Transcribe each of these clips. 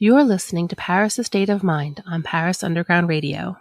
You're listening to Paris: A State of Mind on Paris Underground Radio.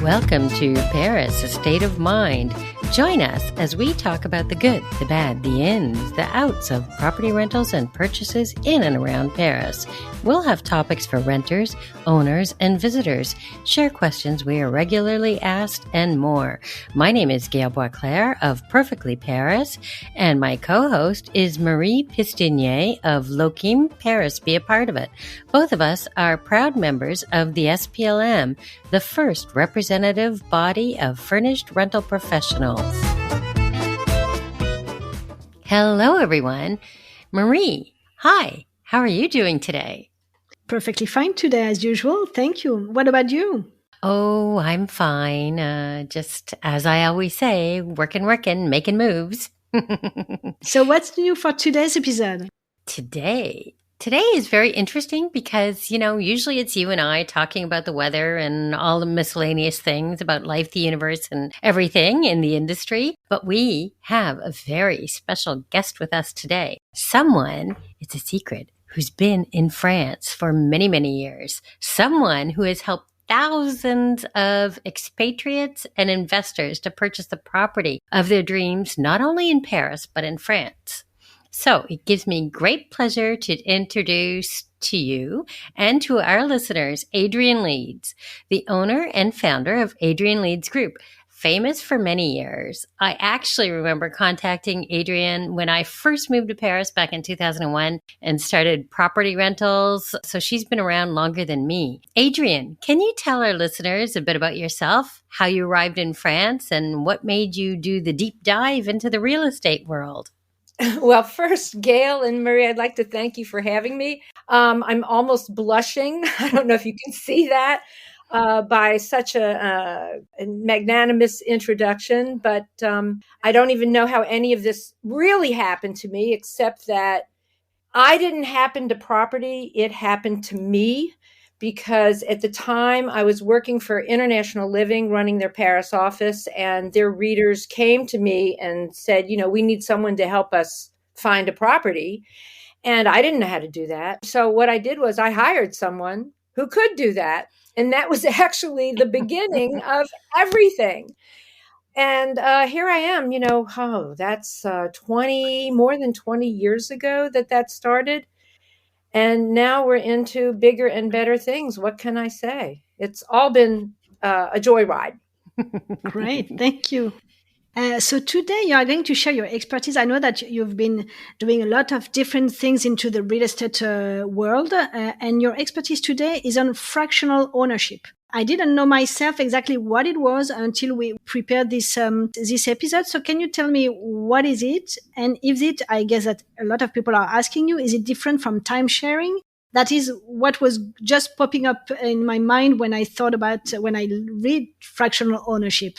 Welcome to Paris: A State of Mind. Join us as we talk about the good, the bad, the ins, the outs of property rentals and purchases in and around Paris. We'll have topics for renters, owners, and visitors, share questions we are regularly asked, and more. My name is Gail Boisclair of Perfectly Paris, and my co-host is Marie Pistinier of Lokim Paris. Be a part of it. Both of us are proud members of the SPLM, the first representative body of furnished rental professionals. Hello, everyone. Marie, hi. How are you doing today? Perfectly fine today, as usual. Thank you. What about you? Oh, I'm fine. Just as I always say, working, making moves. So what's new for today's episode? Today is very interesting because, usually it's you and I talking about the weather and all the miscellaneous things about life, the universe, and everything in the industry. But we have a very special guest with us today. Someone, it's a secret, who's been in France for many, many years. Someone who has helped thousands of expatriates and investors to purchase the property of their dreams, not only in Paris, but in France. So it gives me great pleasure to introduce to you and to our listeners, Adrian Leeds, the owner and founder of Adrian Leeds Group, famous for many years. I actually remember contacting Adrian when I first moved to Paris back in 2001 and started property rentals. So she's been around longer than me. Adrian, can you tell our listeners a bit about yourself, how you arrived in France, and what made you do the deep dive into the real estate world? Well, first, Gail and Marie, I'd like to thank you for having me. I'm almost blushing. I don't know if you can see that by such a magnanimous introduction, but I don't even know how any of this really happened to me, except that I didn't happen to property. It happened to me because at the time I was working for International Living, running their Paris office, and their readers came to me and said, we need someone to help us find a property. And I didn't know how to do that. So what I did was I hired someone who could do that. And that was actually the beginning of everything. And here I am, that's more than 20 years ago that started. And now we're into bigger and better things. What can I say? It's all been a joyride. Great. Thank you. So today you are going to share your expertise. I know that you've been doing a lot of different things into the real estate world, and your expertise today is on fractional ownership. I didn't know myself exactly what it was until we prepared this episode. So can you tell me what is it? And is it, I guess that a lot of people are asking you, is it different from timesharing? That is what was just popping up in my mind when I read fractional ownership.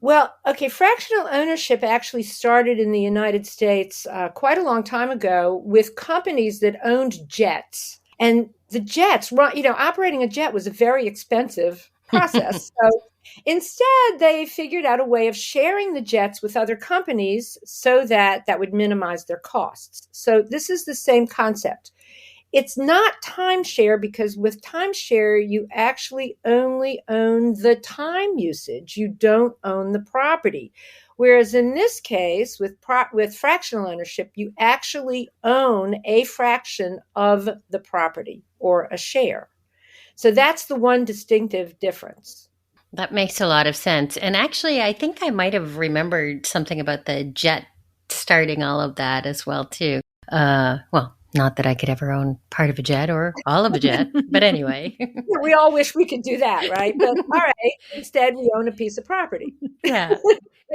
Well, okay, fractional ownership actually started in the United States quite a long time ago with companies that owned jets. And the jets, operating a jet was a very expensive process. So instead, they figured out a way of sharing the jets with other companies so that would minimize their costs. So this is the same concept. It's not timeshare because with timeshare, you actually only own the time usage. You don't own the property. Whereas in this case, with fractional ownership, you actually own a fraction of the property or a share. So that's the one distinctive difference. That makes a lot of sense. And actually, I think I might have remembered something about the jet starting all of that as well, too. Not that I could ever own part of a jet or all of a jet, but anyway. We all wish we could do that, right? But all right, instead we own a piece of property. Yeah.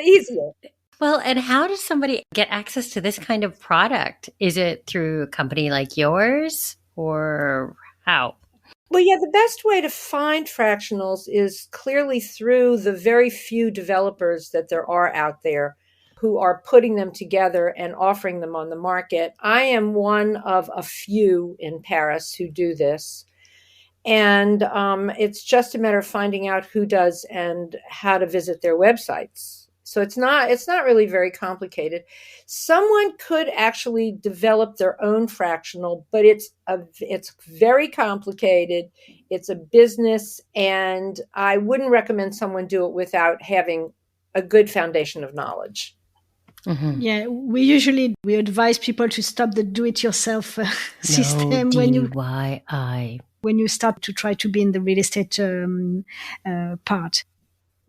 Easier. Well, and how does somebody get access to this kind of product? Is it through a company like yours or how? Well, yeah, the best way to find fractionals is clearly through the very few developers that there are out there who are putting them together and offering them on the market. I am one of a few in Paris who do this. And it's just a matter of finding out who does and how to visit their websites. So it's not really very complicated. Someone could actually develop their own fractional, but it's very complicated. It's a business, and I wouldn't recommend someone do it without having a good foundation of knowledge. Mm-hmm. Yeah, we advise people to stop the do-it-yourself system when you start to try to be in the real estate part.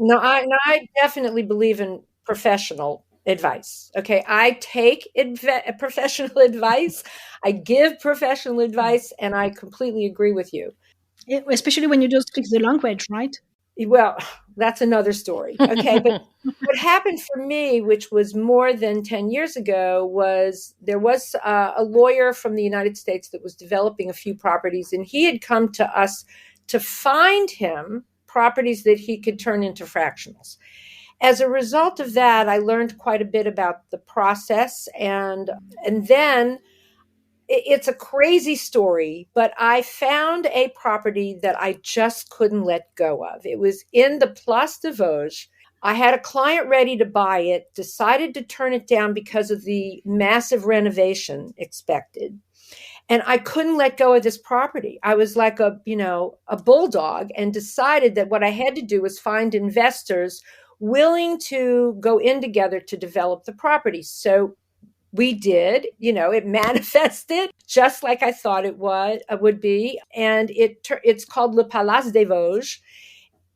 No, I definitely believe in professional advice. Okay, I take professional advice, I give professional advice, and I completely agree with you. Especially when you don't speak the language, right? Well, that's another story. Okay, but what happened for me, which was more than 10 years ago, was there was a lawyer from the United States that was developing a few properties, and he had come to us to find him properties that he could turn into fractionals. As a result of that, I learned quite a bit about the process, and then it's a crazy story, but I found a property that I just couldn't let go of. It was in the Place de Vosges. I had a client ready to buy it, decided to turn it down because of the massive renovation expected. And I couldn't let go of this property. I was like a bulldog, and decided that what I had to do was find investors willing to go in together to develop the property. So we did, it manifested just like I thought it would be. And it's called Le Palace des Vosges.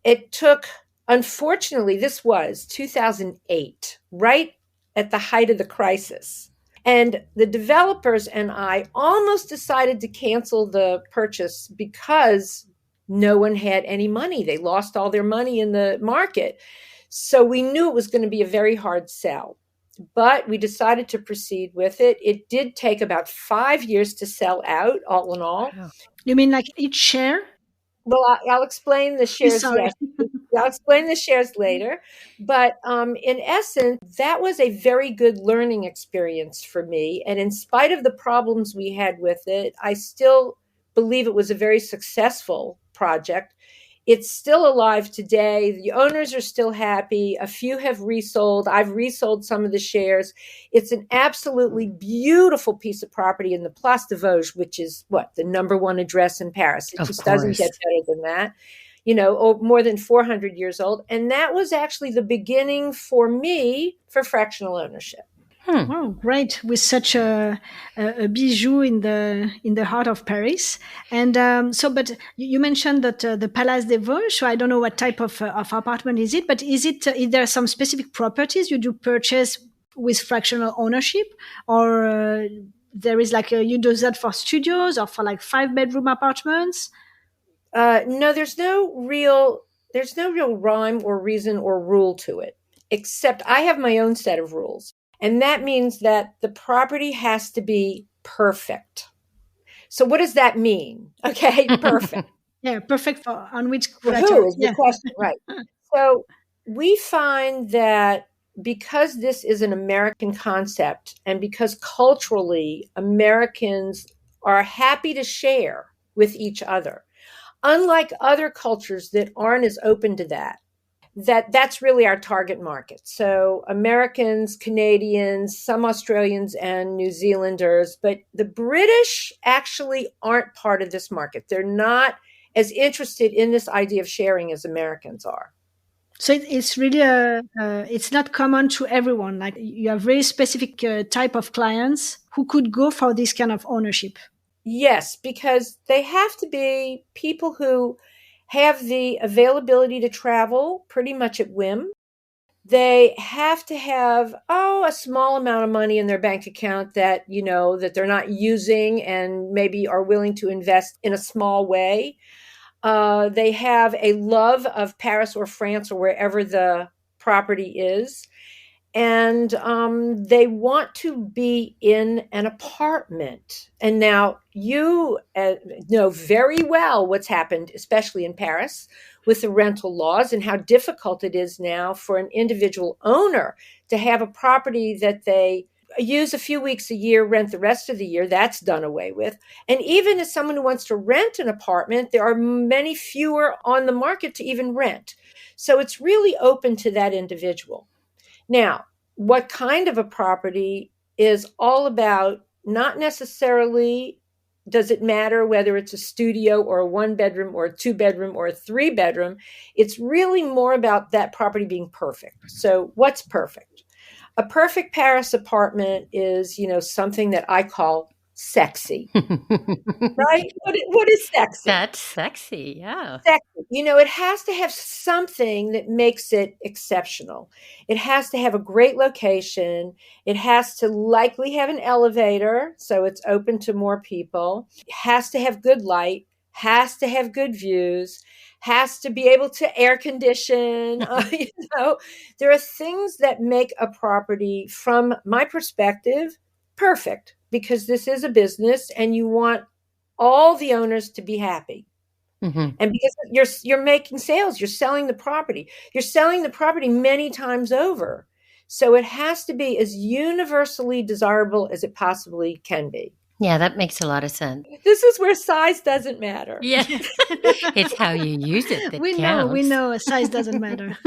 It took, unfortunately, this was 2008, right at the height of the crisis. And the developers and I almost decided to cancel the purchase because no one had any money. They lost all their money in the market. So we knew it was going to be a very hard sell. But we decided to proceed with it. It did take about 5 years to sell out, all in all. Wow. You mean like each share? Well, I'll explain the shares. Yes. I'll explain the shares later. But in essence, that was a very good learning experience for me. And in spite of the problems we had with it, I still believe it was a very successful project. It's still alive today. The owners are still happy. A few have resold. I've resold some of the shares. It's an absolutely beautiful piece of property in the Place de Vosges, which is the number one address in Paris. It just doesn't get better than that. More than 400 years old. And that was actually the beginning for me for fractional ownership. Oh, great! With such a bijou in the heart of Paris, and but you mentioned that the Palace des Vosges. So I don't know what type of apartment is it, but is there some specific properties you do purchase with fractional ownership, or there is you do that for studios or for 5-bedroom apartments? No, there's no real rhyme or reason or rule to it, except I have my own set of rules. And that means that the property has to be perfect. So what does that mean? Okay, perfect. Yeah, perfect on which criteria? Who is the question, right? So we find that because this is an American concept, and because culturally Americans are happy to share with each other, unlike other cultures that aren't as open to that's really our target market. So Americans, Canadians, some Australians and New Zealanders, but the British actually aren't part of this market. They're not as interested in this idea of sharing as Americans are. So it's really it's not common to everyone. Like you have very specific type of clients who could go for this kind of ownership. Yes, because they have to be people who have the availability to travel pretty much at whim. They have to have, a small amount of money in their bank account that, that they're not using and maybe are willing to invest in a small way. They have a love of Paris or France or wherever the property is. And they want to be in an apartment. And now you know very well what's happened, especially in Paris, with the rental laws and how difficult it is now for an individual owner to have a property that they use a few weeks a year, rent the rest of the year. That's done away with. And even as someone who wants to rent an apartment, there are many fewer on the market to even rent. So it's really open to that individual. Now, what kind of a property is all about, not necessarily does it matter whether it's a studio or a 1-bedroom or a 2-bedroom or a 3-bedroom. It's really more about that property being perfect. So what's perfect? A perfect Paris apartment is, something that I call sexy, right? What is sexy? That's sexy. Yeah. Sexy. It has to have something that makes it exceptional. It has to have a great location. It has to likely have an elevator, so it's open to more people. It has to have good light, has to have good views, has to be able to air condition. There are things that make a property, from my perspective, perfect, because this is a business and you want all the owners to be happy. Mm-hmm. And because you're making sales, you're selling the property. You're selling the property many times over. So it has to be as universally desirable as it possibly can be. Yeah, that makes a lot of sense. This is where size doesn't matter. Yeah. It's how you use it that counts. We know size doesn't matter.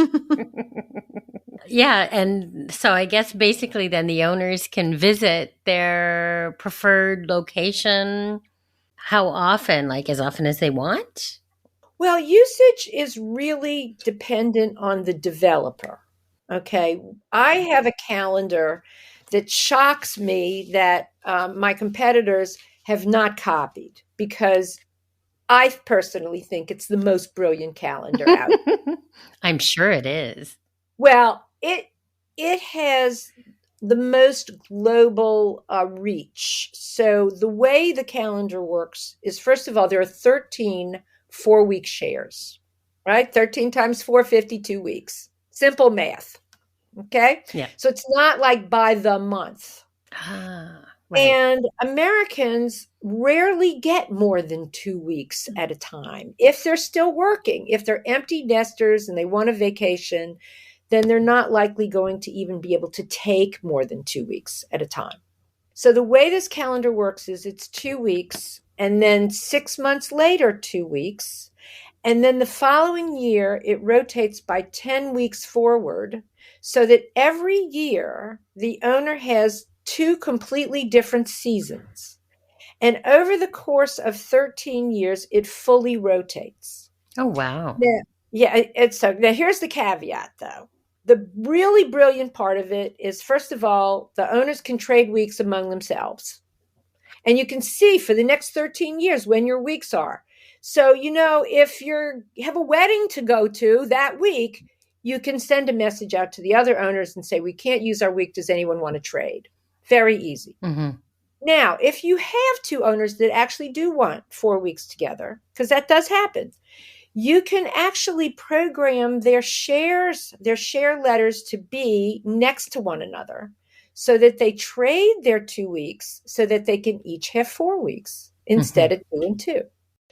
Yeah, and so I guess basically then the owners can visit their preferred location. How often? Like as often as they want? Well, usage is really dependent on the developer. Okay. I have a calendar that shocks me that my competitors have not copied, because I personally think it's the most brilliant calendar out. I'm sure it is. Well, it has the most global reach. So the way the calendar works is, first of all, there are 13 4-week shares, right? 13 times 4, 52 weeks. Simple math. Okay? Yeah. So it's not like by the month. Right. And Americans rarely get more than 2 weeks at a time. If they're still working, if they're empty nesters and they want a vacation, then they're not likely going to even be able to take more than 2 weeks at a time. So the way this calendar works is it's 2 weeks, and then 6 months later, 2 weeks. And then the following year, it rotates by 10 weeks forward, so that every year the owner has 2 completely different seasons. And over the course of 13 years, it fully rotates. Oh, wow. Now here's the caveat, though. The really brilliant part of it is, first of all, the owners can trade weeks among themselves. And you can see for the next 13 years when your weeks are. So, if you have a wedding to go to that week, you can send a message out to the other owners and say, we can't use our week. Does anyone want to trade? Very easy. Mm-hmm. Now, if you have 2 owners that actually do want 4 weeks together, because that does happen, you can actually program their share letters to be next to one another, so that they trade their 2 weeks so that they can each have 4 weeks instead of 2 and 2.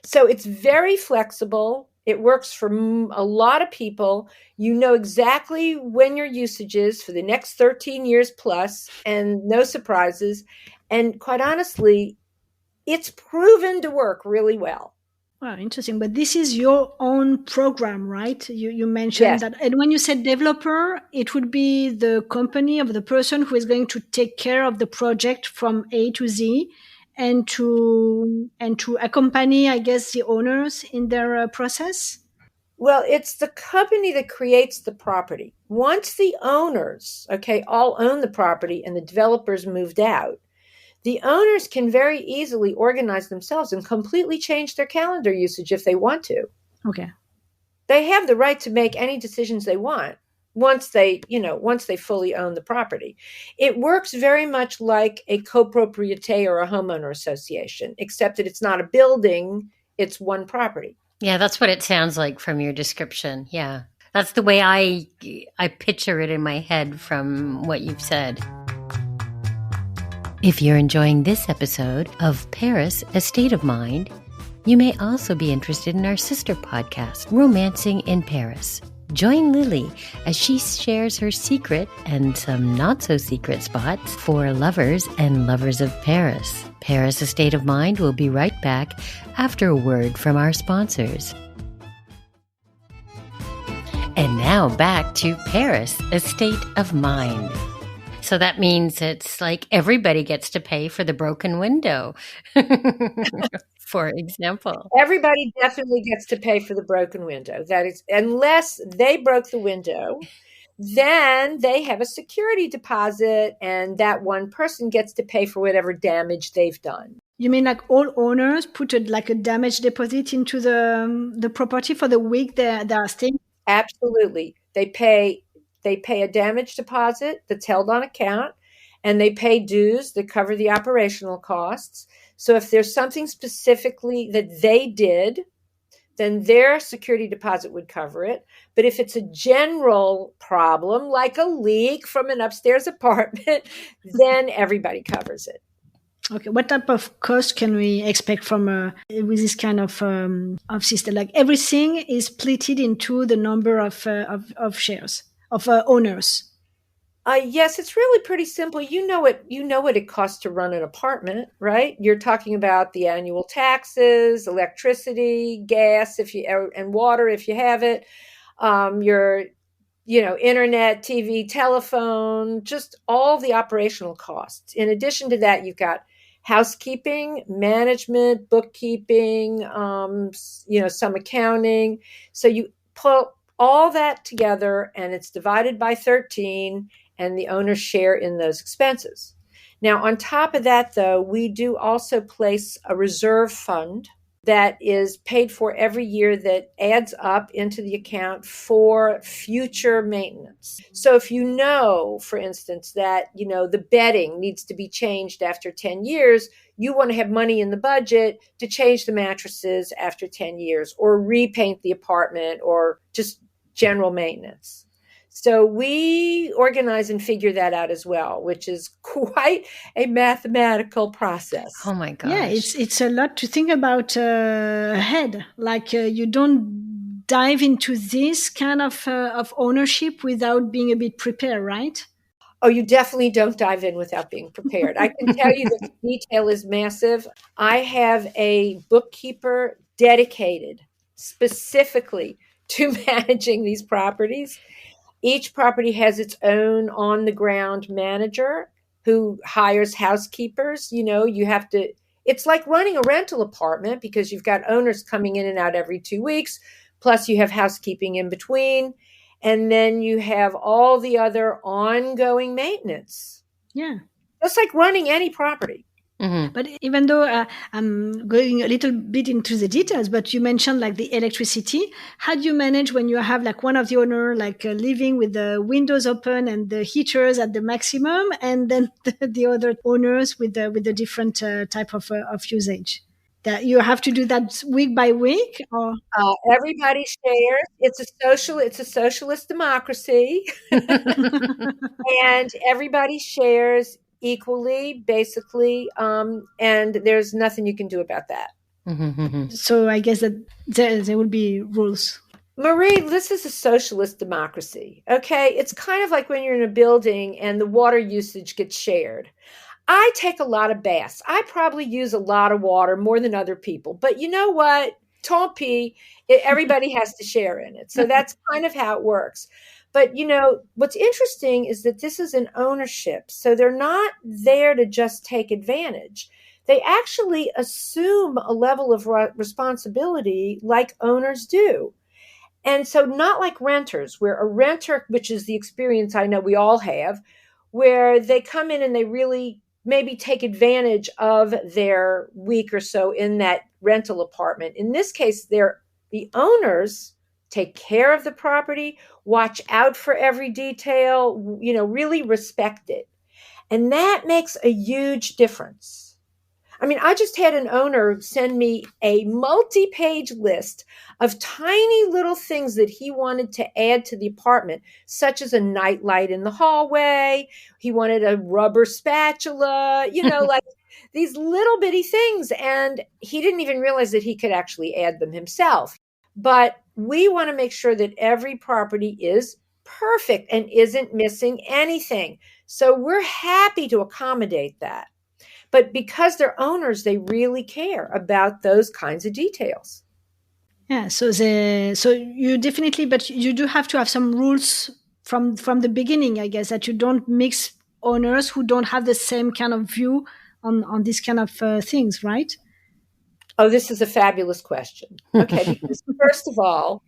So it's very flexible. It works for a lot of people. You know exactly when your usage is for the next 13 years plus, and no surprises. And quite honestly, it's proven to work really well. Wow, interesting. But this is your own program, right? You mentioned that. And when you said developer, it would be the company of the person who is going to take care of the project from A to Z, and to accompany, I guess, the owners in their process? Well, it's the company that creates the property. Once the owners, all own the property and the developers moved out, the owners can very easily organize themselves and completely change their calendar usage if they want to. Okay. They have the right to make any decisions they want once they fully own the property. It works very much like a copropriété or a homeowner association, except that it's not a building, it's one property. Yeah, that's what it sounds like from your description. Yeah. That's the way I picture it in my head from what you've said. If you're enjoying this episode of Paris, A State of Mind, you may also be interested in our sister podcast, Romancing in Paris. Join Lily as she shares her secret and some not-so-secret spots for lovers and lovers of Paris. Paris, A State of Mind will be right back after a word from our sponsors. And now back to Paris, a state of mind. So that means it's like everybody gets to pay for the broken window, for example. Everybody definitely gets to pay for the broken window. That is, unless they broke the window, then they have a security deposit, and that one person gets to pay for whatever damage they've done. You mean like all owners put a damage deposit into the property for the week they are staying? Absolutely. They pay a damage deposit that's held on account, and they pay dues that cover the operational costs. So if there's something specifically that they did, then their security deposit would cover it. But if it's a general problem, like a leak from an upstairs apartment, then everybody covers it. Okay, what type of cost can we expect from with this kind of system? Like everything is splitted into the number of shares of owners. Yes, it's really pretty simple. You know what it costs to run an apartment, right? You're talking about the annual taxes, electricity, gas, and water if you have it. Your internet, TV, telephone, just all the operational costs. In addition to that, you've got housekeeping, management, bookkeeping, some accounting. So you put all that together, and it's divided by 13, and the owners share in those expenses. Now, on top of that, though, we do also place a reserve fund that is paid for every year that adds up into the account for future maintenance. So if you know, for instance, that, the bedding needs to be changed after 10 years, you want to have money in the budget to change the mattresses after 10 years or repaint the apartment or just general maintenance. So we organize and figure that out as well, which is quite a mathematical process. Oh my gosh. Yeah, it's a lot to think about ahead. Like you don't dive into this kind of ownership without being a bit prepared, right? Oh, you definitely don't dive in without being prepared. I can tell you that the detail is massive. I have a bookkeeper dedicated specifically to managing these properties. Each property has its own on-the-ground manager who hires housekeepers. It's like running a rental apartment because you've got owners coming in and out every 2 weeks, plus you have housekeeping in between, and then you have all the other ongoing maintenance. Yeah. It's like running any property. Mm-hmm. But even though I'm going a little bit into the details, but you mentioned like the electricity. How do you manage when you have like one of the owner living with the windows open and the heaters at the maximum, and then the other owners with the different type of usage? That you have to do that week by week, or everybody shares. It's a socialist democracy, and everybody shares equally, basically, and there's nothing you can do about that. So I guess that there will be rules. Marie, this is a socialist democracy, okay? It's kind of like when you're in a building and the water usage gets shared. I take a lot of baths. I probably use a lot of water, more than other people. But you know what? Tant pis, everybody has to share in it. So that's kind of how it works. But, what's interesting is that this is an ownership. So they're not there to just take advantage. They actually assume a level of responsibility like owners do. And so not like renters, where a renter, which is the experience I know we all have, where they come in and they really maybe take advantage of their week or so in that rental apartment. In this case, the owners take care of the property, watch out for every detail, really respect it. And that makes a huge difference. I mean, I just had an owner send me a multi-page list of tiny little things that he wanted to add to the apartment, such as a night light in the hallway. He wanted a rubber spatula, like these little bitty things. And he didn't even realize that he could actually add them himself. But we want to make sure that every property is perfect and isn't missing anything. So we're happy to accommodate that. But because they're owners, they really care about those kinds of details. Yeah. So you definitely, but you do have to have some rules from the beginning, I guess, that you don't mix owners who don't have the same kind of view on these kind of things, right? Oh, this is a fabulous question. Okay, because first of all,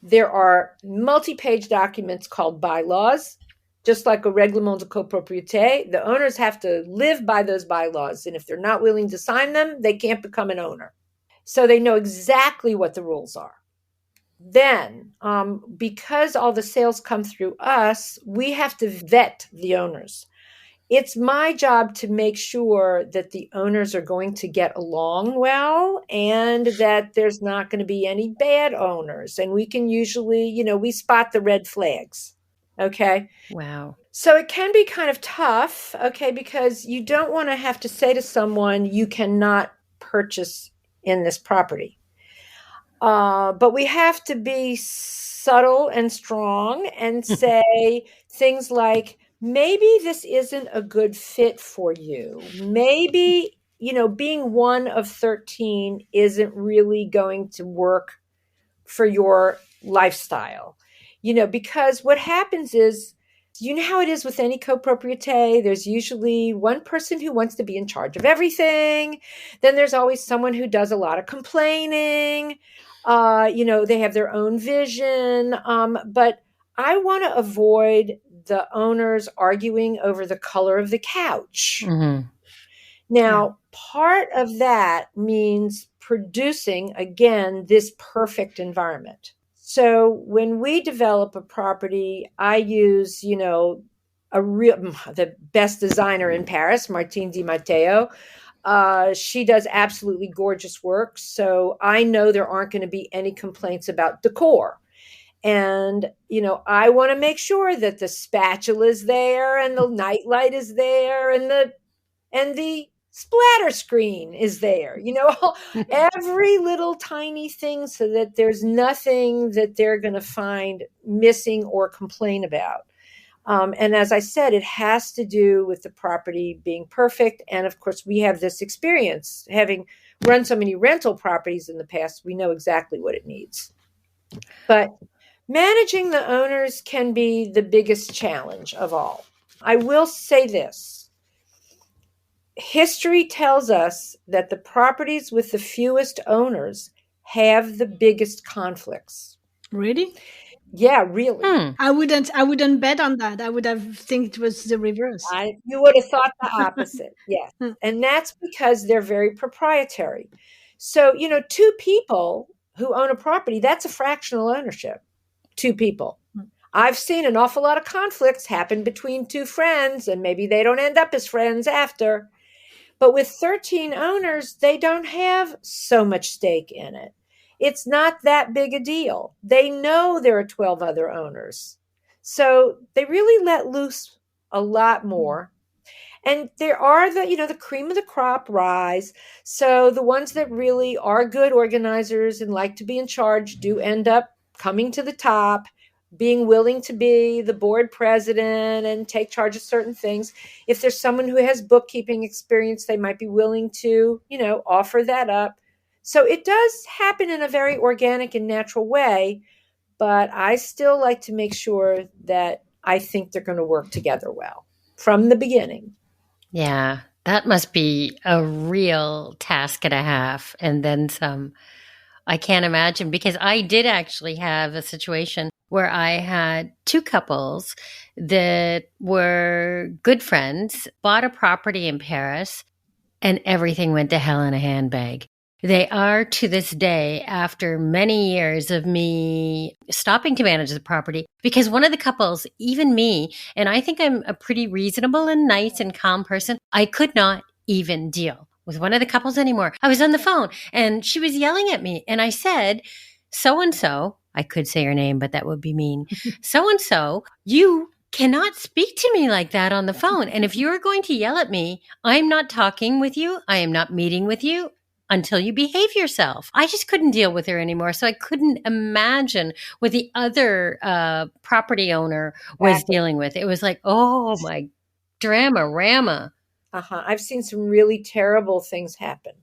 there are multi-page documents called bylaws, just like a règlement de copropriété. The owners have to live by those bylaws, and if they're not willing to sign them, they can't become an owner. So they know exactly what the rules are. Then, because all the sales come through us, we have to vet the owners. It's my job to make sure that the owners are going to get along well and that there's not going to be any bad owners. And we can usually, we spot the red flags. Okay. Wow. So it can be kind of tough, okay, because you don't want to have to say to someone, you cannot purchase in this property. But we have to be subtle and strong and say things like, maybe this isn't a good fit for you. Maybe, being one of 13 isn't really going to work for your lifestyle. Because what happens is, how it is with any copropriété, there's usually one person who wants to be in charge of everything. Then there's always someone who does a lot of complaining. They have their own vision. But I want to avoid the owners arguing over the color of the couch. Mm-hmm. Now, part of that means producing, again, this perfect environment. So when we develop a property, I use, the best designer in Paris, Martine Di Matteo. She does absolutely gorgeous work. So I know there aren't going to be any complaints about decor. And, I want to make sure that the spatula is there and the nightlight is there and the splatter screen is there, every little tiny thing so that there's nothing that they're going to find missing or complain about. And as I said, it has to do with the property being perfect. And of course, we have this experience having run so many rental properties in the past. We know exactly what it needs. But managing the owners can be the biggest challenge of all. I will say this. History tells us that the properties with the fewest owners have the biggest conflicts. Really? Yeah, really. I wouldn't bet on that. I would have think it was the reverse. You would have thought the opposite. Yes. And that's because they're very proprietary. So, two people who own a property, that's a fractional ownership. Two people. I've seen an awful lot of conflicts happen between two friends, and maybe they don't end up as friends after. But with 13 owners, they don't have so much stake in it. It's not that big a deal. They know there are 12 other owners. So they really let loose a lot more. And there are the cream of the crop rise. So the ones that really are good organizers and like to be in charge do end up coming to the top, being willing to be the board president and take charge of certain things. If there's someone who has bookkeeping experience, they might be willing to, offer that up. So it does happen in a very organic and natural way, but I still like to make sure that I think they're going to work together well from the beginning. Yeah, that must be a real task and a half, and then some. I can't imagine, because I did actually have a situation where I had two couples that were good friends, bought a property in Paris, and everything went to hell in a handbag. They are, to this day, after many years of me stopping to manage the property, because one of the couples, even me, and I think I'm a pretty reasonable and nice and calm person, I could not even deal with one of the couples anymore. I was on the phone and she was yelling at me, and I said, so-and-so, I could say her name, but that would be mean. So-and-so, you cannot speak to me like that on the phone. And if you're going to yell at me, I'm not talking with you. I am not meeting with you until you behave yourself. I just couldn't deal with her anymore. So I couldn't imagine what the other property owner was dealing with. It was like, oh my drama-rama. I've seen some really terrible things happen.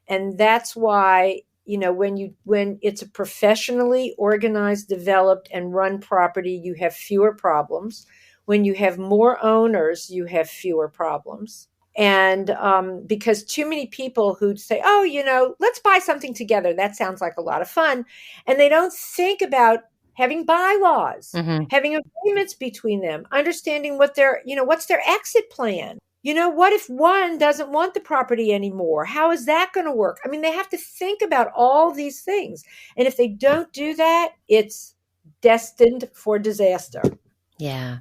And that's why, when it's a professionally organized, developed, and run property, you have fewer problems. When you have more owners, you have fewer problems. And because too many people who say, oh, let's buy something together. That sounds like a lot of fun. And they don't think about having bylaws, having agreements between them, understanding what's their exit plan. What if one doesn't want the property anymore? How is that going to work? I mean, they have to think about all these things. And if they don't do that, it's destined for disaster. Yeah.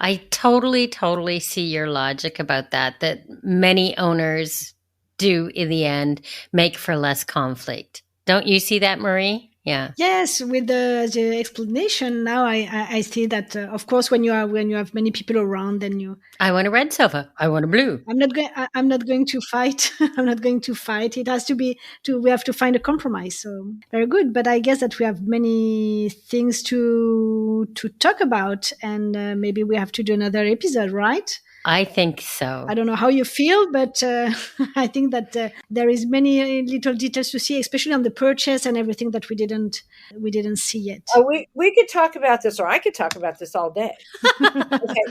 I totally see your logic about that many owners do in the end make for less conflict. Don't you see that, Marie? Yeah. Yes, with the explanation now, I see that of course when you have many people around, then I want a red sofa. I want a blue. I'm not going to fight. I'm not going to fight. It has to be we have to find a compromise. So very good. But I guess that we have many things to talk about, and maybe we have to do another episode, right? I think so. I don't know how you feel, but I think that there is many little details to see, especially on the purchase and everything that we didn't see yet. We could talk about this, or I could talk about this all day. Okay.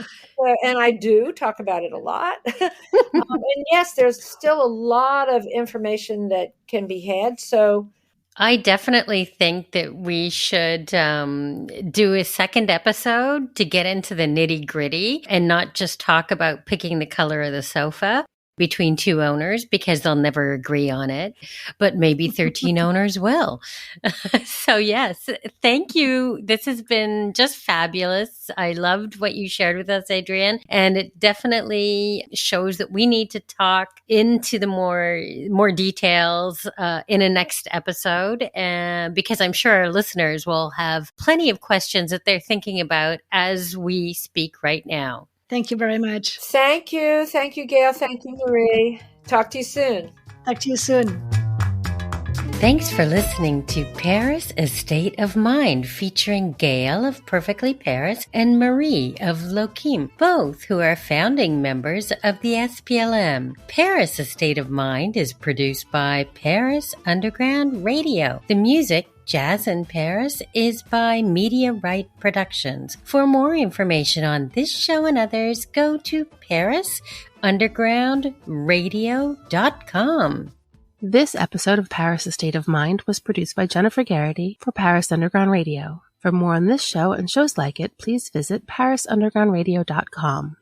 And I do talk about it a lot. And yes, there's still a lot of information that can be had. So I definitely think that we should do a second episode to get into the nitty gritty and not just talk about picking the color of the sofa between two owners, because they'll never agree on it, but maybe 13 owners will. So yes, thank you. This has been just fabulous. I loved what you shared with us, Adrian, and it definitely shows that we need to talk into the more details in a next episode, because I'm sure our listeners will have plenty of questions that they're thinking about as we speak right now. Thank you very much. Thank you. Thank you, Gail. Thank you, Marie. Talk to you soon. Talk to you soon. Thanks for listening to Paris, A State of Mind, featuring Gail of Perfectly Paris and Marie of Lokim, both who are founding members of the SPLM. Paris, A State of Mind is produced by Paris Underground Radio. The music, Jazz in Paris, is by Media Right Productions. For more information on this show and others, go to parisundergroundradio.com. This episode of Paris, A State of Mind was produced by Jennifer Garrity for Paris Underground Radio. For more on this show and shows like it, please visit parisundergroundradio.com.